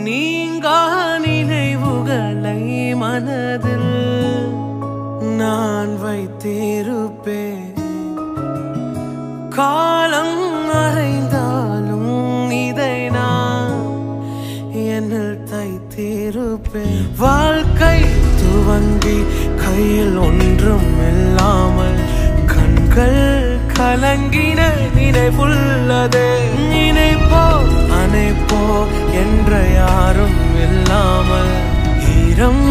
நீங்கா நினைவுகளை மனதில் நான் வைத்திருப்பேன். காலம் அறைந்தாலும் இதை நான் என்னில் தைத்திருப்பேன். வாழ்க்கை துவங்கி கையில் ஒன்றும் இல்லாமல் கண்கள் கலங்கின நினைவுள்ளதே. நினைப்போ அனைப்போ என்ற யாரும் இல்லாமல் ஈரம்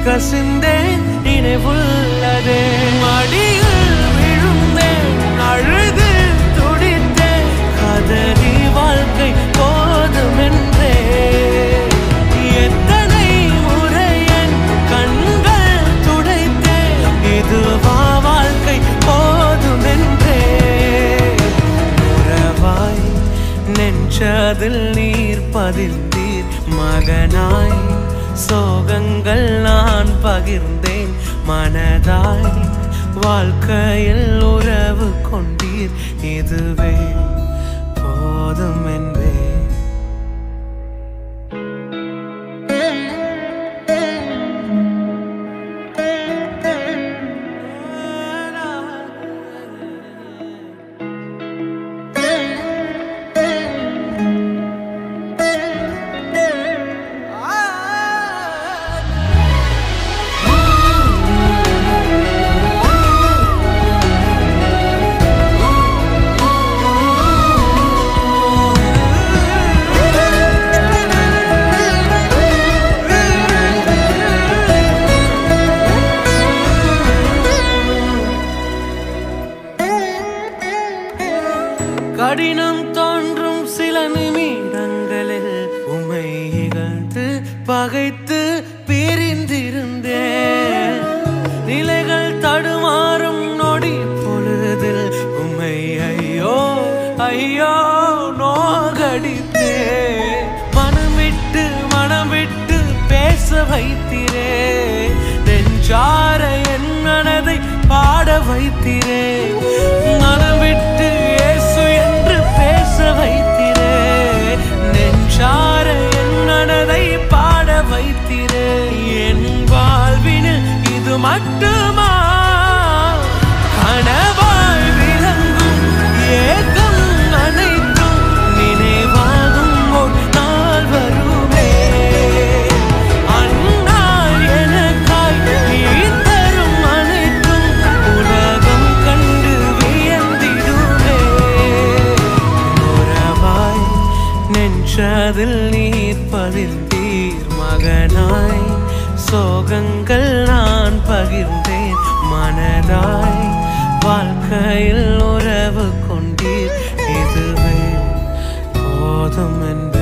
கசிந்தேன் நினைவுள்ளதே. மடியில் விழுந்தேன் அழுது துடித்தேன் கதறி வாழ்க்கை போதுமென்றே. எத்தனை முறை என் கண்கள் துடைத்தேன் இதுவா வாழ்க்கை போதுமென்றே. உறவாய் நெஞ்சதில் நீர் பதிர்ந்தீர் மகனாய் சோகங்கள் நான் பகிர்ந்தேன் மனதாய் வாழ்க்கையில் உறவு கொண்டீர் இதுவே போதும் என்பே. கடினம் தோன்றும் சில நிமிடங்களில் உம்மை இகழ்ந்து பகைத்து பிரிந்திருந்தேன். நிலைகள் தடுமாறும் நொடி பொழுதில் உம்மை ஐயோ ஐயோ நோகடித்தேன். மனம் விட்டு பேச வைத்திரே. நெஞ்சார என் மனதை பாட வைத்திரே. மனம் விட்டு இயேசு என்று பேச வைத்திரே. நெஞ்சார என் மனதை பாட வைத்திரே. என் வாழ்வினில் இது மட்டுமா கனவாய் விளங்கும் ஏகம் அனைத்தும் நினைவாகும் ஒரு நாள் வருமே. அந்நாள் எனக்காய் நீர் தரும் அனைத்தும் உலகம் கண்டு வியந்திடுமே. உறவாய் நெஞ்சதில் நீர் பதிர்ந்தீர் மகனாய் சோகங்கள் நான் பகிர்ந்தேன் மனதாய் வாழ்க்கையில் உறவு கொண்டீர் இதுவே போதும் என்பே.